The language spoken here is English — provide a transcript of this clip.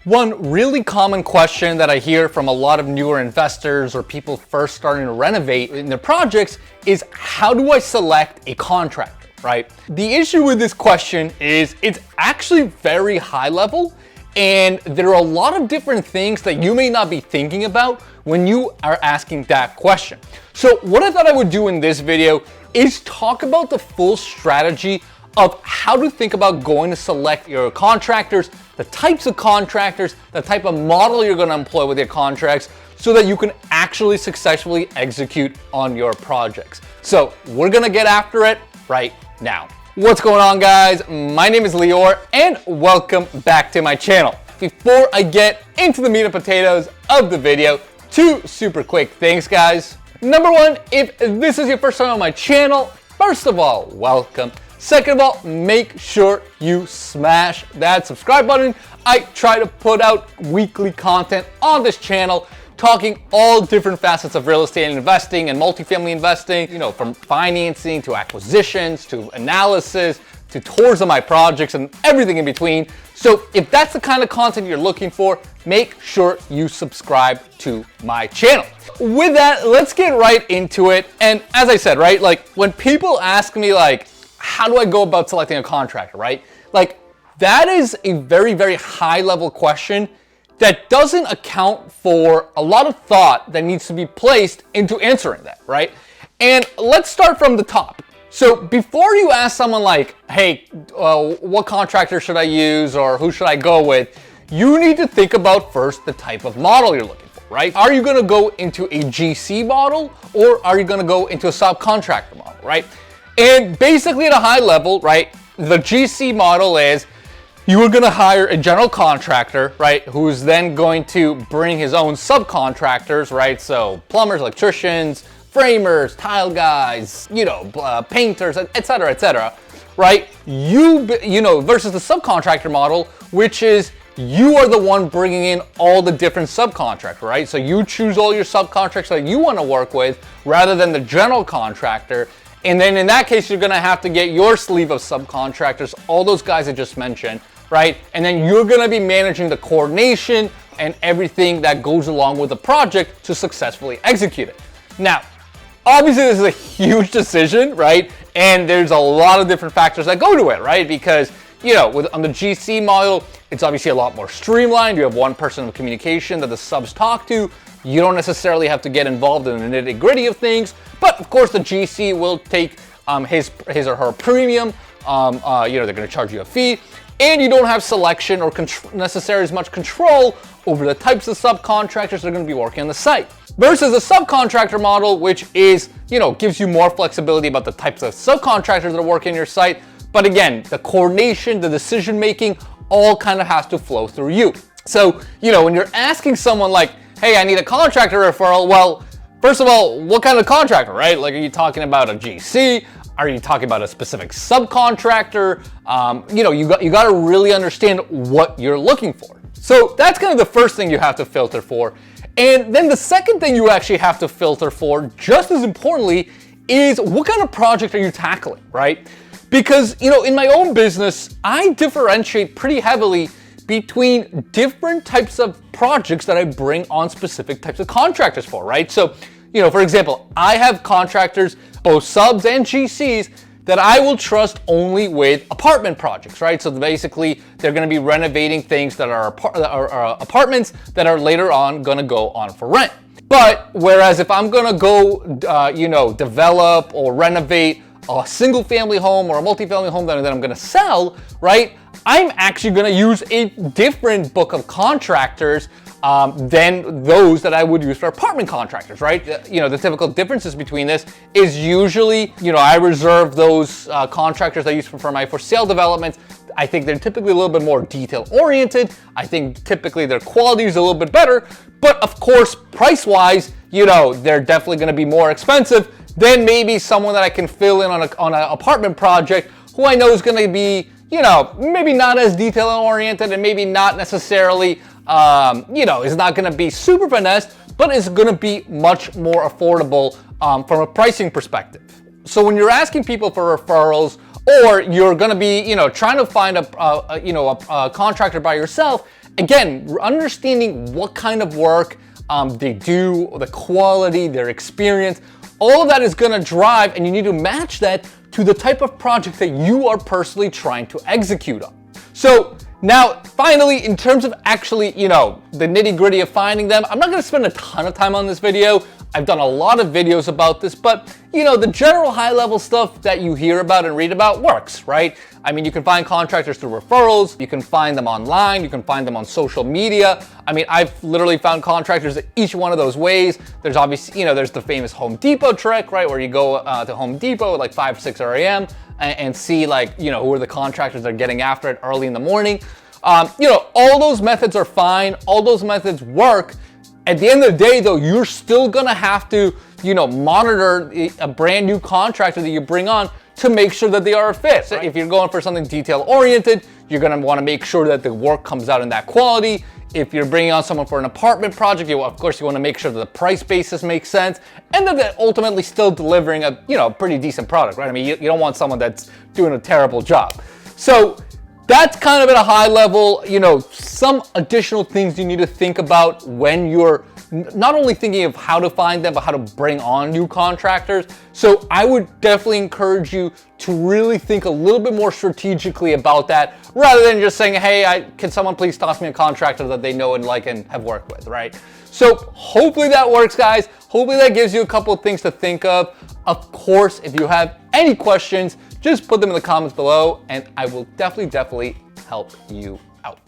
One really common question that I hear from a lot of newer investors or people first starting to renovate in their projects is, how do I select a contractor, right? The issue with this question is it's actually very high level, and there are a lot of different things that you may not be thinking about when you are asking that question. So what I thought I would do in this video is talk about the full strategy of how to think about going to select your contractors, the types of contractors, the type of model you're going to employ with your contracts, so that you can actually successfully execute on your projects. So we're going to get after it right now. What's going on, guys? My name is Lior and welcome back to my channel. Before I get into the meat and potatoes of the video, two super quick things, guys. Number one, if this is your first time on my channel, first of all, welcome. Second of all, make sure you smash that subscribe button. I try to put out weekly content on this channel, talking all different facets of real estate investing and multifamily investing, you know, from financing to acquisitions to analysis to tours of my projects and everything in between. So if that's the kind of content you're looking for, make sure you subscribe to my channel. With that, let's get right into it. And as I said, right, like when people ask me like, how do I go about selecting a contractor, right? Like that is a very, very high level question that doesn't account for a lot of thought that needs to be placed into answering that, right? And let's start from the top. So before you ask someone like, hey, what contractor should I use or who should I go with? You need to think about first the type of model you're looking for, right? Are you gonna go into a GC model or are you gonna go into a subcontractor model, right? And basically at a high level, right, the GC model is you are going to hire a general contractor, right, who's then going to bring his own subcontractors, right? So plumbers, electricians, framers, tile guys, you know, painters, et cetera, right? You know, versus the subcontractor model, which is you are the one bringing in all the different subcontractors, right? So you choose all your subcontractors that you want to work with rather than the general contractor. And then in that case, you're gonna have to get your sleeve of subcontractors, all those guys I just mentioned, right? And then you're gonna be managing the coordination and everything that goes along with the project to successfully execute it. Now, obviously this is a huge decision, right? And there's a lot of different factors that go to it, right? Because, you know, on the GC model, it's obviously a lot more streamlined. You have one person of communication that the subs talk to. You don't necessarily have to get involved in the nitty-gritty of things, but of course the GC will take his or her premium. You know, they're going to charge you a fee, and you don't have selection or necessarily as much control over the types of subcontractors that are going to be working on the site. Versus a subcontractor model, which is, you know, gives you more flexibility about the types of subcontractors that are working on your site. But again, the coordination, the decision making, all kind of has to flow through you. So, you know, when you're asking someone like, hey, I need a contractor referral. Well, first of all, what kind of contractor, right? Like, are you talking about a GC? Are you talking about a specific subcontractor? You know, you got to really understand what you're looking for. So that's kind of the first thing you have to filter for. And then the second thing you actually have to filter for, just as importantly, is what kind of project are you tackling, right? Because, you know, in my own business, I differentiate pretty heavily between different types of projects that I bring on specific types of contractors for, right? So, you know, for example, I have contractors, both subs and GCs, that I will trust only with apartment projects, right? So basically, they're gonna be renovating things that are apartments that are later on gonna go on for rent. But whereas if I'm gonna go, you know, develop or renovate a single family home or a multifamily home that I'm gonna sell, right? I'm actually gonna use a different book of contractors than those that I would use for apartment contractors, right? You know, the typical differences between this is usually, you know, I reserve those contractors I use for my for sale developments. I think they're typically a little bit more detail oriented. I think typically their quality is a little bit better, but of course, price wise, you know, they're definitely gonna be more expensive than maybe someone that I can fill in on an apartment project who I know is gonna be, you know, maybe not as detail oriented and maybe not necessarily, you know, is not gonna be super finesse, but is gonna be much more affordable from a pricing perspective. So when you're asking people for referrals, or you're gonna be, you know, trying to find a contractor by yourself, again, understanding what kind of work they do, the quality, their experience, all of that is gonna drive, and you need to match that to the type of project that you are personally trying to execute on. So now, finally, in terms of actually, the nitty-gritty of finding them, I'm not gonna spend a ton of time on this video. I've done a lot of videos about this, but the general high-level stuff that you hear about and read about works, right? I mean, you can find contractors through referrals, you can find them online, you can find them on social media. I mean, I've literally found contractors each one of those ways. There's obviously, there's the famous Home Depot trick, right? Where you go to Home Depot at like 5, 6 a.m. and see who are the contractors that are getting after it early in the morning. All those methods are fine. All those methods work. At the end of the day, though, you're still gonna have to, monitor a brand new contractor that you bring on to make sure that they are a fit. So if you're going for something detail-oriented, you're gonna wanna make sure that the work comes out in that quality. If you're bringing on someone for an apartment project, of course, you wanna make sure that the price basis makes sense and that they're ultimately still delivering a, pretty decent product, right? I mean, you don't want someone that's doing a terrible job. So that's kind of at a high level, some additional things you need to think about when you're not only thinking of how to find them, but how to bring on new contractors. So I would definitely encourage you to really think a little bit more strategically about that, rather than just saying, hey, can someone please toss me a contractor that they know and like and have worked with, right? So hopefully that works, guys. Hopefully that gives you a couple of things to think of. Of course, if you have any questions, just put them in the comments below and I will definitely help you out.